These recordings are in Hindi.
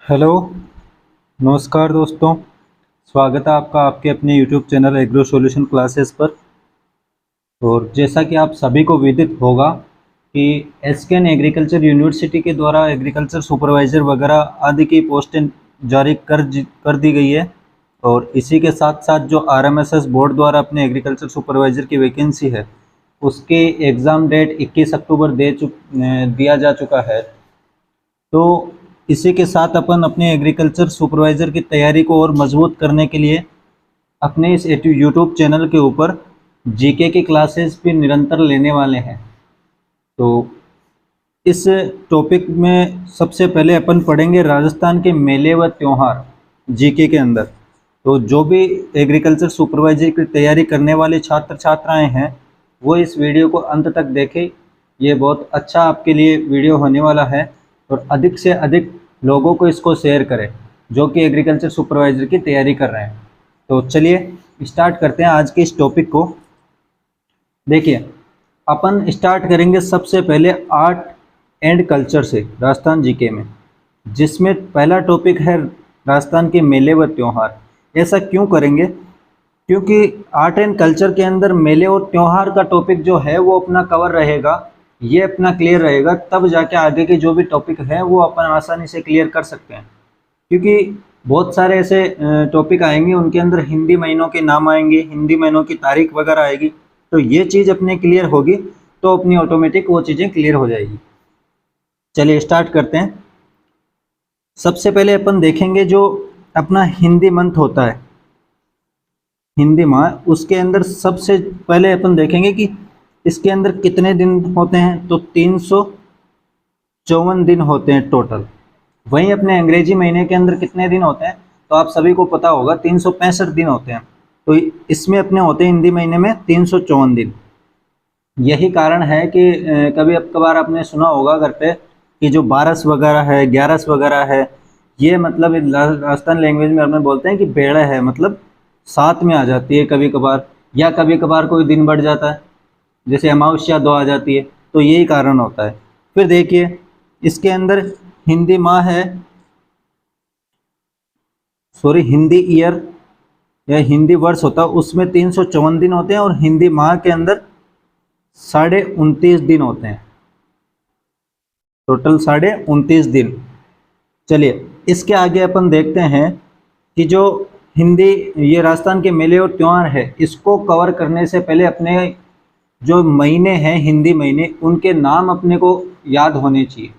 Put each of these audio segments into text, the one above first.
हेलो, नमस्कार दोस्तों। स्वागत है आपका आपके अपने YouTube channel agro solution classes पर। और जैसा कि आप सभी को विदित होगा कि एसकेएन एग्रीकल्चर यूनिवर्सिटी के द्वारा एग्रीकल्चर सुपरवाइज़र वगैरह आदि की पोस्टें जारी कर दी गई है। और इसी के साथ साथ जो आरएमएसएस बोर्ड द्वारा अपने एग्रीकल्चर सुपरवाइज़र की वैकेंसी है उसके एग्ज़ाम डेट 21 अक्टूबर दिया जा चुका है। तो इसी के साथ अपन अपने एग्रीकल्चर सुपरवाइज़र की तैयारी को और मजबूत करने के लिए अपने इस यूट्यूब चैनल के ऊपर जीके की क्लासेस भी निरंतर लेने वाले हैं। तो इस टॉपिक में सबसे पहले अपन पढ़ेंगे राजस्थान के मेले व त्यौहार जीके के अंदर। तो जो भी एग्रीकल्चर सुपरवाइजर की तैयारी करने वाले छात्र छात्राएं हैं वो इस वीडियो को अंत तक देखें। ये बहुत अच्छा आपके लिए वीडियो होने वाला है और अधिक से अधिक लोगों को इसको शेयर करें जो कि एग्रीकल्चर सुपरवाइजर की तैयारी कर रहे हैं। तो चलिए स्टार्ट करते हैं आज के इस टॉपिक को। देखिए, अपन स्टार्ट करेंगे सबसे पहले आर्ट एंड कल्चर से राजस्थान जीके में, जिसमें पहला टॉपिक है राजस्थान के मेले व त्यौहार। ऐसा क्यों करेंगे? क्योंकि आर्ट एंड कल्चर के अंदर मेले और त्यौहार का टॉपिक जो है वो अपना कवर रहेगा, ये अपना क्लियर रहेगा, तब जाके आगे के जो भी टॉपिक है वो अपन आसानी से क्लियर कर सकते हैं। क्योंकि बहुत सारे ऐसे टॉपिक आएंगे उनके अंदर हिंदी महीनों के नाम आएंगे, हिंदी महीनों की तारीख वगैरह आएगी, तो ये चीज़ अपने क्लियर होगी तो अपनी ऑटोमेटिक वो चीज़ें क्लियर हो जाएगी। चलिए स्टार्ट करते हैं। सबसे पहले अपन देखेंगे जो अपना हिंदी मंथ होता है, हिंदी माह, उसके अंदर सबसे पहले अपन देखेंगे कि इसके अंदर कितने दिन होते हैं। तो 354 दिन होते हैं टोटल। वहीं अपने अंग्रेजी महीने के अंदर कितने दिन होते हैं तो आप सभी को पता होगा 365 दिन होते हैं। तो इसमें अपने होते हैं हिंदी महीने में 354 दिन। यही कारण है कि कभी अब कभार आपने सुना होगा घर पे कि जो 12 वगैरह है, 11 वगैरह है, ये मतलब राजस्थान लैंग्वेज में अपने बोलते हैं कि बेड़ा है, मतलब साथ में आ जाती है कभी कभार, या कभी कभार कोई दिन बढ़ जाता है, जैसे अमावस्या 2 आ जाती है, तो यही कारण होता है। फिर देखिए इसके अंदर हिंदी माह है, सॉरी हिंदी ईयर या हिंदी वर्ष होता है, उसमें 354 दिन होते हैं और हिंदी माह के अंदर 29.5 दिन होते हैं, टोटल 29.5 दिन। चलिए इसके आगे अपन देखते हैं कि जो हिंदी ये राजस्थान के मेले और त्यौहार है, इसको कवर करने से पहले अपने जो महीने हैं हिंदी महीने, उनके नाम अपने को याद होने चाहिए।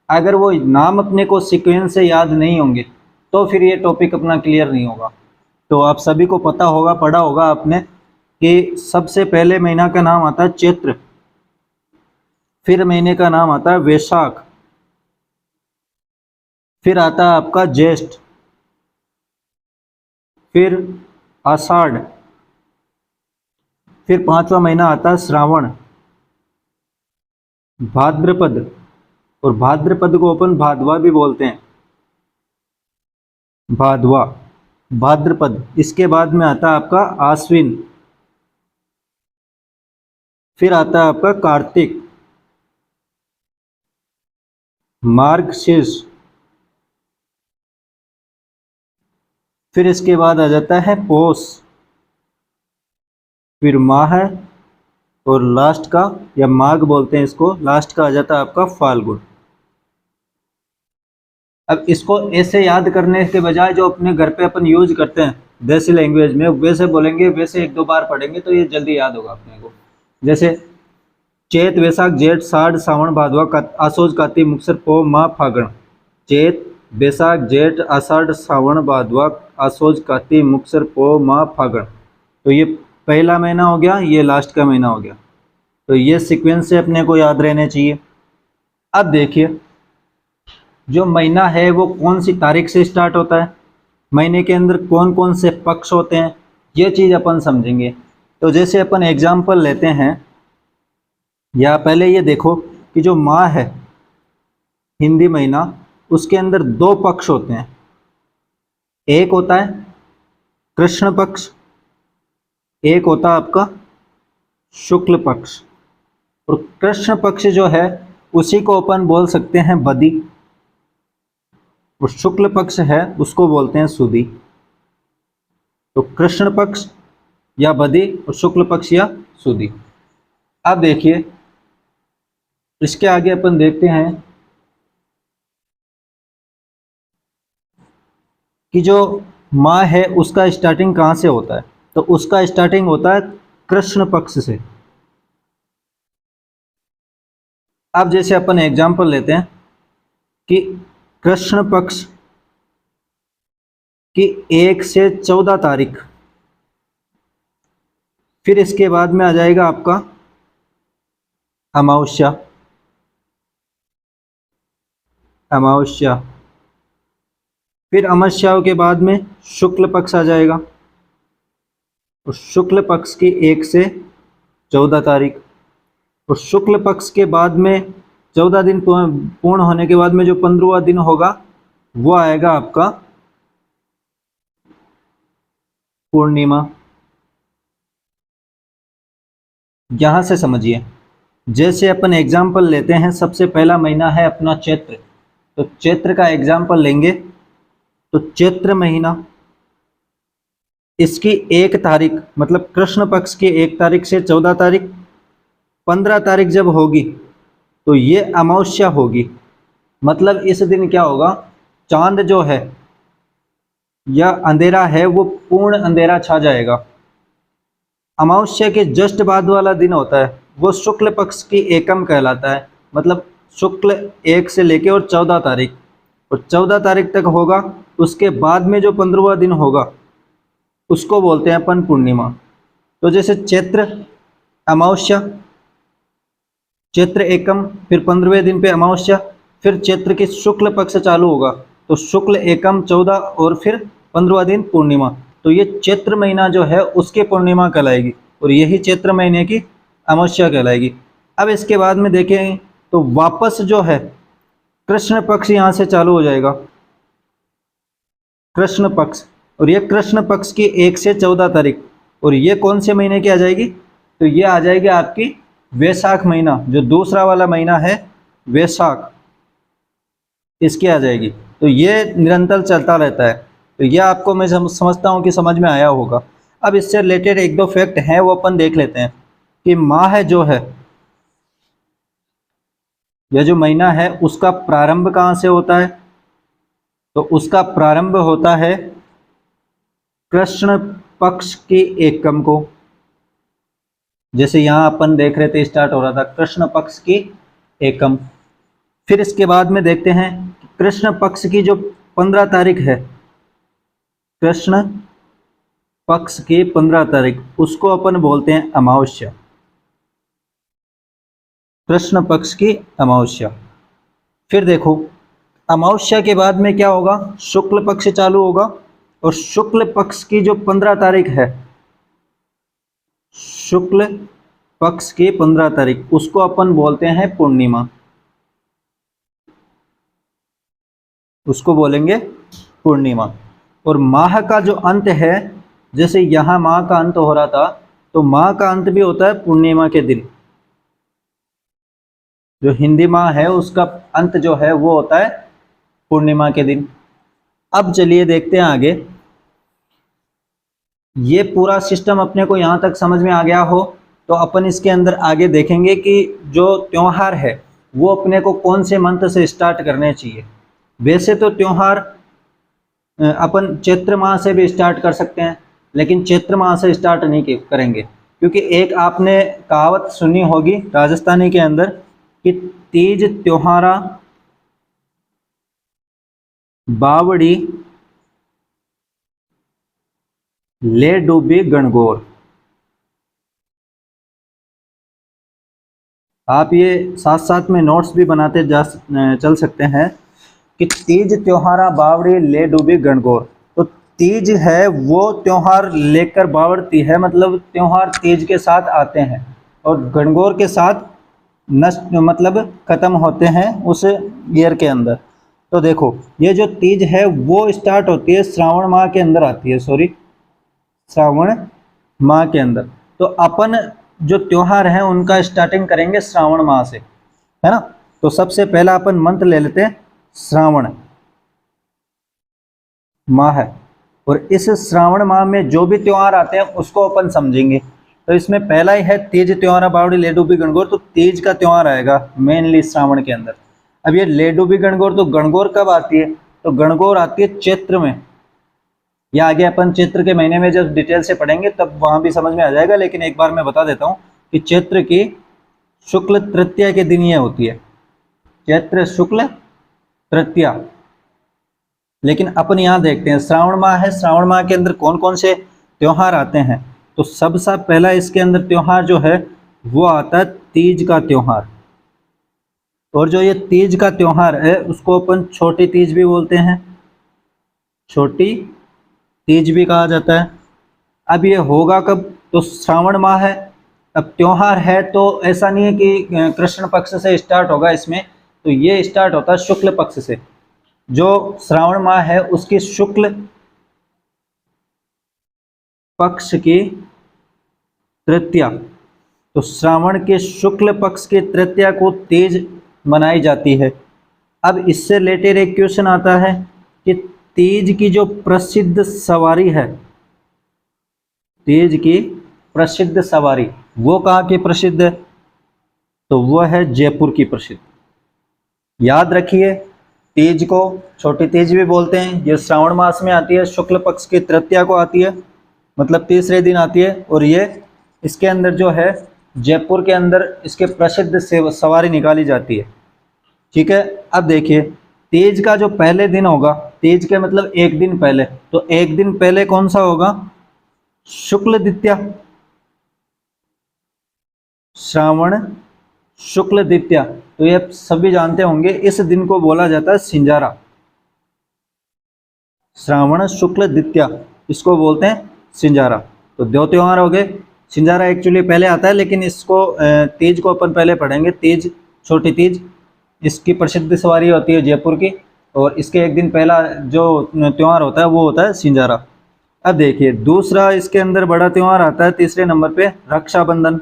अगर वो नाम अपने को सीक्वेंस से याद नहीं होंगे तो फिर ये टॉपिक अपना क्लियर नहीं होगा। तो आप सभी को पता होगा, पढ़ा होगा आपने कि सबसे पहले महीना का नाम आता है चैत्र, फिर महीने का नाम आता है वैशाख, फिर आता है आपका ज्येष्ठ, फिर आषाढ़, फिर 5वां महीना आता है श्रावण, भाद्रपद, और भाद्रपद को अपन भादवा भी बोलते हैं, भादवा, भाद्रपद। इसके बाद में आता है आपका आश्विन, फिर आता है आपका कार्तिक, मार्गशीर्ष, फिर इसके बाद आ जाता है पौष, फिर माह, और लास्ट का, या माघ बोलते हैं इसको, लास्ट का आ जाता है आपका फाल्गुन। अब इसको ऐसे याद करने के बजाय जो अपने घर पे अपन यूज करते हैं देसी लैंग्वेज में, वैसे बोलेंगे, वैसे एक दो बार पढ़ेंगे तो ये जल्दी याद होगा अपने को। जैसे चैत वैशाख जेठ साढ़ सावन भादवा आसोज काती मुक्सर पो माह फागण। चैत वैशाख जेठ आषाढ़ सावन भादवा आसोज काती मुक्सर पो माह फागण। तो ये पहला महीना हो गया, ये लास्ट का महीना हो गया। तो ये सीक्वेंस से अपने को याद रहने चाहिए। अब देखिए जो महीना है वो कौन सी तारीख से स्टार्ट होता है, महीने के अंदर कौन कौन से पक्ष होते हैं, ये चीज़ अपन समझेंगे। तो जैसे अपन एग्जाम्पल लेते हैं, या पहले ये देखो कि जो माह है हिंदी महीना, उसके अंदर 2 पक्ष होते हैं। एक होता है कृष्ण पक्ष, एक होता है आपका शुक्ल पक्ष। और कृष्ण पक्ष जो है उसी को अपन बोल सकते हैं बदी, और शुक्ल पक्ष है उसको बोलते हैं सुदी। तो कृष्ण पक्ष या बदी और शुक्ल पक्ष या सुदी। अब देखिए इसके आगे अपन देखते हैं कि जो माह है उसका स्टार्टिंग कहाँ से होता है। तो उसका स्टार्टिंग होता है कृष्ण पक्ष से। अब जैसे अपन एग्जांपल लेते हैं कि कृष्ण पक्ष की 1 से 14 तारीख, फिर इसके बाद में आ जाएगा आपका अमावस्या। अमावस्या, फिर अमावस्याओं के बाद में शुक्ल पक्ष आ जाएगा और शुक्ल पक्ष की 1 से 14 तारीख, और शुक्ल पक्ष के बाद में 14 दिन पूर्ण होने के बाद में जो 15वां दिन होगा वो आएगा आपका पूर्णिमा। यहां से समझिए, जैसे अपन एग्जाम्पल लेते हैं, सबसे पहला महीना है अपना चैत्र। तो चैत्र का एग्जाम्पल लेंगे तो चैत्र महीना, इसकी 1 तारीख मतलब कृष्ण पक्ष की 1 तारीख से 14 तारीख, 15 तारीख जब होगी तो ये अमावस्या होगी। मतलब इस दिन क्या होगा, चांद जो है या अंधेरा है वो पूर्ण अंधेरा छा जाएगा। अमावस्या के जस्ट बाद वाला दिन होता है वो शुक्ल पक्ष की एकम कहलाता है। मतलब शुक्ल 1 से लेके और 14 तारीख, और 14 तारीख तक होगा। उसके बाद में जो 15वां दिन होगा उसको बोलते हैं अपन पूर्णिमा। तो जैसे चैत्र अमावस्या, चैत्र एकम, फिर 15वें दिन पे अमावस्या, फिर चैत्र की शुक्ल पक्ष चालू होगा तो शुक्ल एकम 14 और फिर 15वां दिन पूर्णिमा। तो ये चैत्र महीना जो है उसकी पूर्णिमा कहलाएगी और यही चैत्र महीने की अमावस्या कहलाएगी। अब इसके बाद में देखें तो वापस जो है कृष्ण पक्ष यहाँ से चालू हो जाएगा, कृष्ण पक्ष, और ये कृष्ण पक्ष की 1 से 14 तारीख, और ये कौन से महीने की आ जाएगी, तो ये आ जाएगी आपकी वैशाख महीना, जो दूसरा वाला महीना है वैशाख, इसकी आ जाएगी। तो ये निरंतर चलता रहता है। तो ये आपको मैं समझता हूँ कि समझ में आया होगा। अब इससे रिलेटेड 1-2 फैक्ट हैं वो अपन देख लेते हैं कि माह जो है, यह जो महीना है उसका प्रारंभ कहाँ से होता है। तो उसका प्रारंभ होता है कृष्ण पक्ष की एकम को। जैसे यहाँ अपन देख रहे थे स्टार्ट हो रहा था कृष्ण पक्ष की एकम। फिर इसके बाद में देखते हैं कृष्ण पक्ष की जो 15 तारीख है, कृष्ण पक्ष की 15 तारीख, उसको अपन बोलते हैं अमावस्या। कृष्ण पक्ष की अमावस्या। फिर देखो अमावस्या के बाद में क्या होगा, शुक्ल पक्ष चालू होगा, और शुक्ल पक्ष की जो 15 तारीख है, शुक्ल पक्ष की 15 तारीख, उसको अपन बोलते हैं पूर्णिमा। उसको बोलेंगे पूर्णिमा। और माह का जो अंत है, जैसे यहाँ माह का अंत हो रहा था, तो माह का अंत भी होता है पूर्णिमा के दिन। जो हिंदी माह है उसका अंत जो है वो होता है पूर्णिमा के दिन। अब चलिए देखते हैं आगे। ये पूरा सिस्टम अपने को यहाँ तक समझ में आ गया हो तो अपन इसके अंदर आगे देखेंगे कि जो त्योहार है वो अपने को कौन से मंथ से स्टार्ट करने चाहिए। वैसे तो त्योहार अपन चैत्र माह से भी स्टार्ट कर सकते हैं, लेकिन चैत्र माह से स्टार्ट नहीं करेंगे, क्योंकि एक आपने कहावत सुनी होगी राजस्थानी के अंदर कि तीज त्योहारा बावड़ी ले डूबी गणगौर। आप ये साथ साथ में नोट्स भी बनाते चल सकते हैं कि तीज त्योहारा बावड़ी ले डूबी गणगौर। तो तीज है वो त्योहार लेकर बावड़ती है, मतलब त्योहार तीज के साथ आते हैं और गणगौर के साथ नष्ट मतलब खत्म होते हैं उस ईयर के अंदर। तो देखो ये जो तीज है वो स्टार्ट होती है श्रावण माह के अंदर आती है, श्रावण माह के अंदर। तो अपन जो त्योहार हैं उनका स्टार्टिंग करेंगे श्रावण माह से, है ना। तो सबसे पहला अपन मंथ ले लेते हैं श्रावण। माह है, और इस श्रावण माह में जो भी त्योहार आते हैं उसको अपन समझेंगे। तो इसमें पहला ही है तीज त्योहार बावड़ी लेडूबी गणगौर, तो तीज का त्योहार आएगा मेनली श्रावण के अंदर। अब ये लेडूबी गणगौर, तो गणगौर कब आती है? तो गणगौर आती है चैत्र में, या आगे अपन चैत्र के महीने में जब डिटेल से पढ़ेंगे तब वहां भी समझ में आ जाएगा, लेकिन एक बार मैं बता देता हूँ कि चैत्र की शुक्ल तृतीया के दिन ये होती है, चैत्र शुक्ल तृतीया। लेकिन अपन यहाँ देखते हैं श्रावण माह है, श्रावण माह के अंदर कौन कौन से त्योहार आते हैं। तो सबसे पहला इसके अंदर त्योहार जो है वो आता है तीज का त्योहार। और जो ये तीज का त्योहार है उसको अपन छोटी तीज भी बोलते हैं, छोटी तीज भी कहा जाता है। अब ये होगा कब? तो श्रावण माह है, अब त्योहार है तो ऐसा नहीं है कि कृष्ण पक्ष से स्टार्ट होगा इसमें, तो ये स्टार्ट होता है शुक्ल पक्ष से। जो श्रावण माह है उसकी शुक्ल पक्ष की तृतीया, तो श्रावण के शुक्ल पक्ष की तृतीया को तीज मनाई जाती है। अब इससे रिलेटेड एक क्वेश्चन आता है कि तीज की जो प्रसिद्ध सवारी है, तीज की प्रसिद्ध सवारी वो कहाँ की प्रसिद्ध है? तो वो है जयपुर की प्रसिद्ध। याद रखिए, तीज को छोटी तीज भी बोलते हैं, ये श्रावण मास में आती है, शुक्ल पक्ष की तृतीया को आती है, मतलब तीसरे दिन आती है। और ये इसके अंदर जो है जयपुर के अंदर इसके प्रसिद्ध सवारी निकाली जाती है। ठीक है, अब देखिए तीज का जो पहले दिन होगा, तीज के मतलब एक दिन पहले, तो एक दिन पहले कौन सा होगा? शुक्ल द्वितीया, श्रावण शुक्ल द्वितीया। तो ये सभी जानते होंगे, इस दिन को बोला जाता है सिंजारा, श्रावण शुक्ल द्वितीया इसको बोलते हैं सिंजारा। तो दो त्योहार हो गए। सिंजारा एक्चुअली पहले आता है, लेकिन इसको तीज को अपन पहले पढ़ेंगे। तीज, छोटी तीज, इसकी प्रसिद्ध सवारी होती है जयपुर की, और इसके एक दिन पहला जो त्योहार होता है वो होता है सिंजारा। अब देखिए दूसरा इसके अंदर बड़ा त्योहार आता है तीसरे नंबर पे, रक्षाबंधन।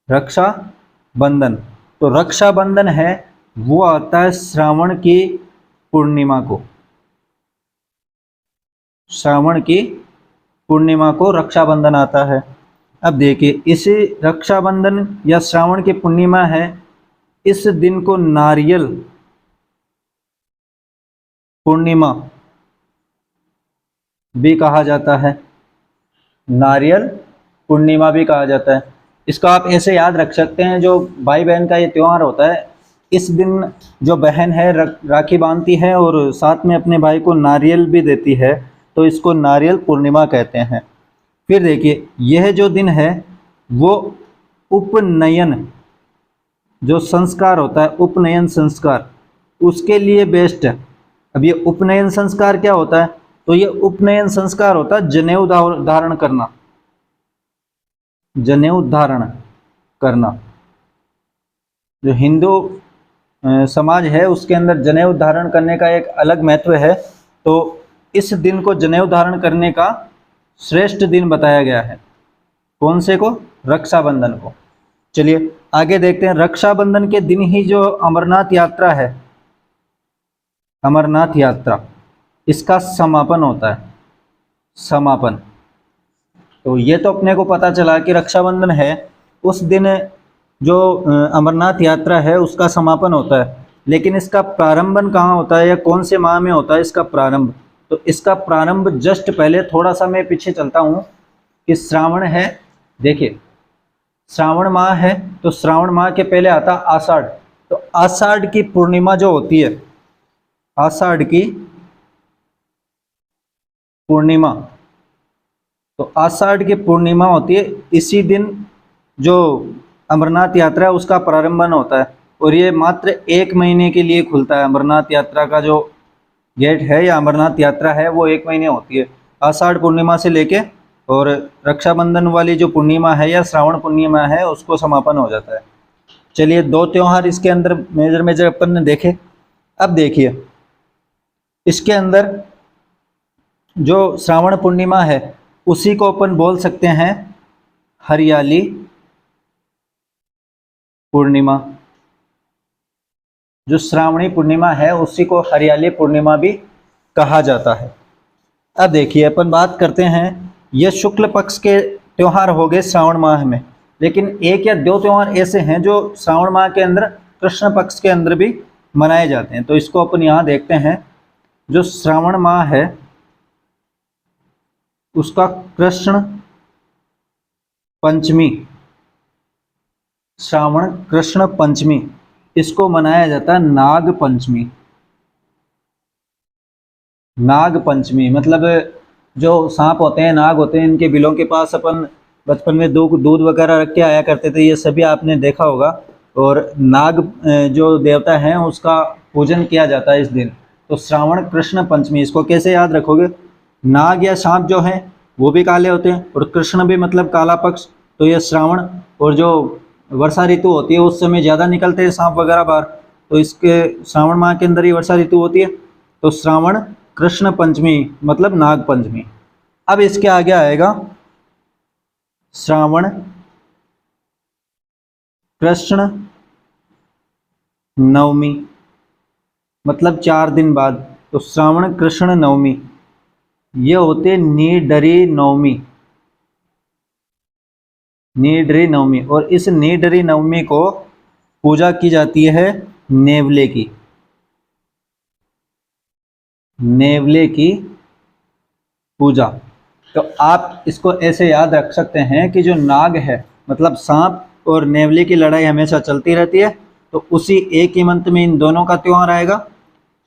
रक्षाबंधन, तो रक्षाबंधन है वो आता है श्रावण की पूर्णिमा को, श्रावण की पूर्णिमा को रक्षाबंधन आता है। अब देखिए इसी रक्षाबंधन या श्रावण की पूर्णिमा है, इस दिन को नारियल पूर्णिमा भी कहा जाता है, नारियल पूर्णिमा भी कहा जाता है। इसको आप ऐसे याद रख सकते हैं, जो भाई बहन का ये त्यौहार होता है, इस दिन जो बहन है राखी बांधती है और साथ में अपने भाई को नारियल भी देती है, तो इसको नारियल पूर्णिमा कहते हैं। फिर देखिए यह जो दिन है वो उपनयन जो संस्कार होता है, उपनयन संस्कार, उसके लिए बेस्ट है। अब ये उपनयन संस्कार क्या होता है? तो ये उपनयन संस्कार होता है जनेऊ धारण करना, जनेऊ धारण करना। जो हिंदू समाज है उसके अंदर जनेऊ धारण करने का एक अलग महत्व है, तो इस दिन को जनेऊ धारण करने का श्रेष्ठ दिन बताया गया है। कौन से को? रक्षाबंधन को। चलिए आगे देखते हैं। रक्षाबंधन के दिन ही जो अमरनाथ यात्रा है, अमरनाथ यात्रा, इसका समापन होता है, समापन। तो ये तो अपने को पता चला कि रक्षाबंधन है, उस दिन जो अमरनाथ यात्रा है उसका समापन होता है। लेकिन इसका प्रारंभन कहाँ होता है या कौन से माह में होता है इसका प्रारंभ? तो इसका प्रारंभ जस्ट पहले, थोड़ा सा मैं पीछे चलता हूँ कि श्रावण है, देखिए श्रावण माह है, तो श्रावण माह के पहले आता आषाढ़। तो आषाढ़ की पूर्णिमा जो होती है, आषाढ़ की पूर्णिमा, तो आषाढ़ की पूर्णिमा होती है, इसी दिन जो अमरनाथ यात्रा है उसका प्रारंभन होता है। और ये मात्र 1 महीने के लिए खुलता है। अमरनाथ यात्रा का जो गेट है या अमरनाथ यात्रा है वो 1 महीने होती है, आषाढ़ पूर्णिमा से लेके, और रक्षाबंधन वाली जो पूर्णिमा है या श्रावण पूर्णिमा है उसको समापन हो जाता है। चलिए 2 त्योहार इसके अंदर मेजर मेजर अपन ने देखे। अब देखिए इसके अंदर जो श्रावण पूर्णिमा है उसी को अपन बोल सकते हैं हरियाली पूर्णिमा। जो श्रावणी पूर्णिमा है उसी को हरियाली पूर्णिमा भी कहा जाता है। अब देखिए अपन बात करते हैं, ये शुक्ल पक्ष के त्यौहार हो गए श्रावण माह में, लेकिन एक या दो त्यौहार ऐसे हैं जो श्रावण माह के अंदर कृष्ण पक्ष के अंदर भी मनाए जाते हैं। तो इसको अपन यहाँ देखते हैं, जो श्रावण माह है उसका कृष्ण पंचमी, श्रावण कृष्ण पंचमी, इसको मनाया जाता है नाग पंचमी। नाग पंचमी मतलब जो सांप होते हैं, नाग होते हैं, इनके बिलों के पास अपन बचपन में दूध वगैरह रख के आया करते थे, ये सभी आपने देखा होगा। और नाग जो देवता हैं उसका पूजन किया जाता है इस दिन। तो श्रावण कृष्ण पंचमी, इसको कैसे याद रखोगे? नाग या सांप जो हैं वो भी काले होते हैं और कृष्ण भी मतलब काला पक्ष। तो ये श्रावण और जो वर्षा ऋतु होती है उस समय ज़्यादा निकलते हैं सांप वगैरह बाहर, तो इसके श्रावण माह के अंदर ही वर्षा ऋतु होती है। तो श्रावण कृष्ण पंचमी मतलब नाग पंचमी। अब इसके आगे आएगा श्रावण कृष्ण नवमी, मतलब 4 दिन बाद। तो श्रावण कृष्ण नवमी ये होते निडरी नवमी, निडरी नवमी। और इस निडरी नवमी को पूजा की जाती है नेवले की, नेवले की पूजा। तो आप इसको ऐसे याद रख सकते हैं कि जो नाग है मतलब सांप और नेवले की लड़ाई हमेशा चलती रहती है, तो उसी एक ही मंथ में इन दोनों का त्योहार आएगा।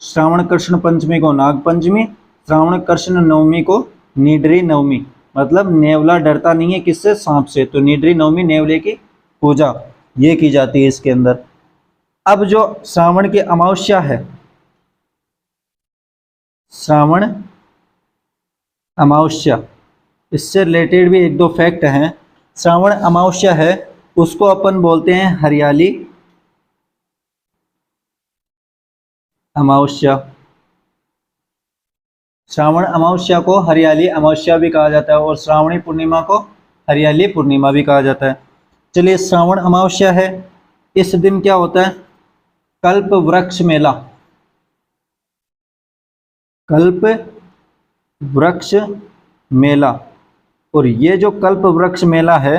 श्रावण कृष्ण पंचमी को नाग पंचमी, श्रावण कृष्ण नवमी को निडरी नवमी, मतलब नेवला डरता नहीं है किससे? सांप से। तो निडरी नवमी नेवले की पूजा ये की जाती है इसके अंदर। अब जो श्रावण की अमावस्या है, श्रावण अमावस्या, इससे रिलेटेड भी एक दो फैक्ट हैं। श्रावण अमावस्या है उसको अपन बोलते हैं हरियाली अमावस्या। श्रावण अमावस्या को हरियाली अमावस्या भी कहा जाता है और श्रावणी पूर्णिमा को हरियाली पूर्णिमा भी कहा जाता है। चलिए, श्रावण अमावस्या है, इस दिन क्या होता है? कल्प वृक्ष मेला, कल्प वृक्ष मेला। और ये जो कल्प वृक्ष मेला है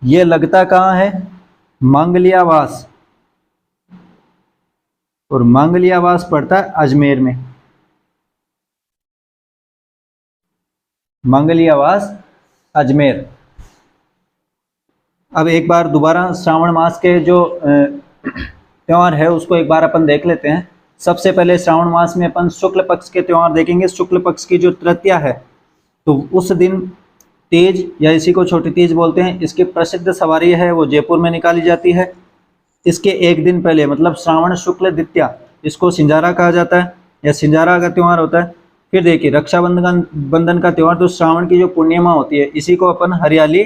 ये लगता कहाँ है? मंगलियावास। और मंगलियावास पड़ता है अजमेर में, मंगलियावास अजमेर। अब एक बार दोबारा श्रावण मास के जो त्यौहार है उसको एक बार अपन देख लेते हैं। सबसे पहले श्रावण मास में अपन शुक्ल पक्ष के त्यौहार देखेंगे। शुक्ल पक्ष की जो तृतीया है तो उस दिन तीज या इसी को छोटी तीज बोलते हैं, इसकी प्रसिद्ध सवारी है वो जयपुर में निकाली जाती है। इसके एक दिन पहले मतलब श्रावण शुक्ल द्वितीया, इसको सिंजारा कहा जाता है या सिंजारा का त्यौहार होता है। फिर देखिए रक्षाबंधन का त्यौहार, तो श्रावण की जो पूर्णिमा होती है इसी को अपन हरियाली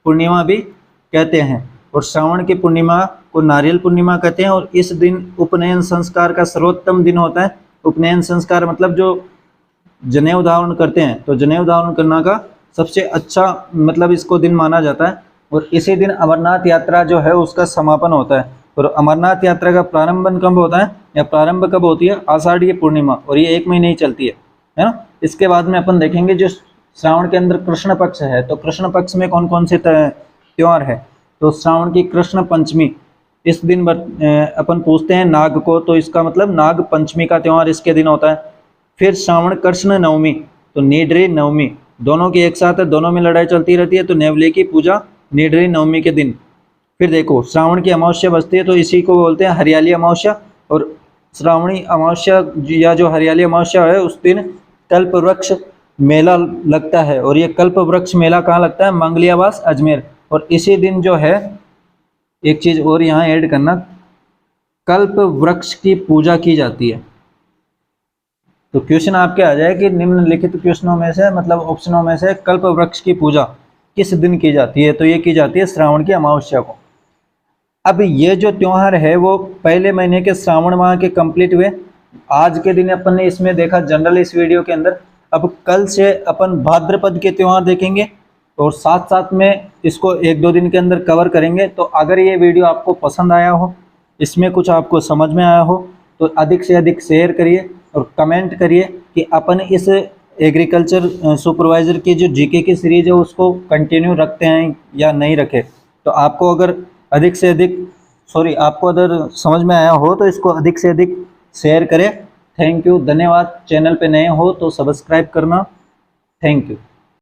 पूर्णिमा भी कहते हैं। और श्रावण की पूर्णिमा को नारियल पूर्णिमा कहते हैं। और इस दिन उपनयन संस्कार का सर्वोत्तम दिन होता है। उपनयन संस्कार मतलब जो जनेऊ धारण करते हैं, तो जनेऊ धारण करना का सबसे अच्छा मतलब इसको दिन माना जाता है। और इसी दिन अमरनाथ यात्रा जो है उसका समापन होता है। और अमरनाथ यात्रा का प्रारंभ कब होता है या प्रारंभ कब होती है? आषाढ़ी पूर्णिमा, और ये 1 महीने ही चलती है ना। इसके बाद में अपन देखेंगे जो श्रावण के अंदर कृष्ण पक्ष है, तो कृष्ण पक्ष में कौन कौन से त्यौहार है। तो श्रावण की कृष्ण पंचमी, इस दिन अपन पूछते हैं नाग को, तो इसका मतलब नाग पंचमी का त्यौहार इसके दिन होता है। फिर श्रावण कृष्ण नवमी, तो निडरी नवमी, दोनों की एक साथ है, दोनों में लड़ाई चलती रहती है, तो नेवले की पूजा निडरी नवमी के दिन। फिर देखो श्रावण की अमावस्या बचती है, तो इसी को बोलते हैं हरियाली अमावस्या। और श्रावणी अमावस्या या जो हरियाली अमावस्या है उस दिन कल्प वृक्ष मेला लगता है। और ये कल्प वृक्ष मेला कहाँ लगता है? मंगलियावास अजमेर। और इसी दिन जो है एक चीज़ और यहाँ ऐड करना, कल्प वृक्ष की पूजा की जाती है। तो क्वेश्चन आपके आ जाए कि निम्नलिखित क्वेश्चनों में से मतलब ऑप्शनों में से कल्प वृक्ष की पूजा किस दिन की जाती है? तो ये की जाती है श्रावण की अमावस्या को। अब ये जो त्यौहार है वो पहले महीने के श्रावण माह के कंप्लीट हुए। आज के दिन अपन ने इसमें देखा जनरल इस वीडियो के अंदर। अब कल से अपन भाद्रपद के त्यौहार देखेंगे और साथ साथ में इसको 1-2 दिन के अंदर कवर करेंगे। तो अगर ये वीडियो आपको पसंद आया हो, इसमें कुछ आपको समझ में आया हो, तो अधिक से अधिक शेयर करिए और कमेंट करिए कि अपन इस एग्रीकल्चर सुपरवाइज़र की जो जीके की सीरीज है उसको कंटिन्यू रखते हैं या नहीं रखे। तो आपको अगर अधिक से अधिक आपको अगर समझ में आया हो तो इसको अधिक से अधिक शेयर करें। थैंक यू, धन्यवाद। चैनल पे नए हो तो सब्सक्राइब करना। Thank you.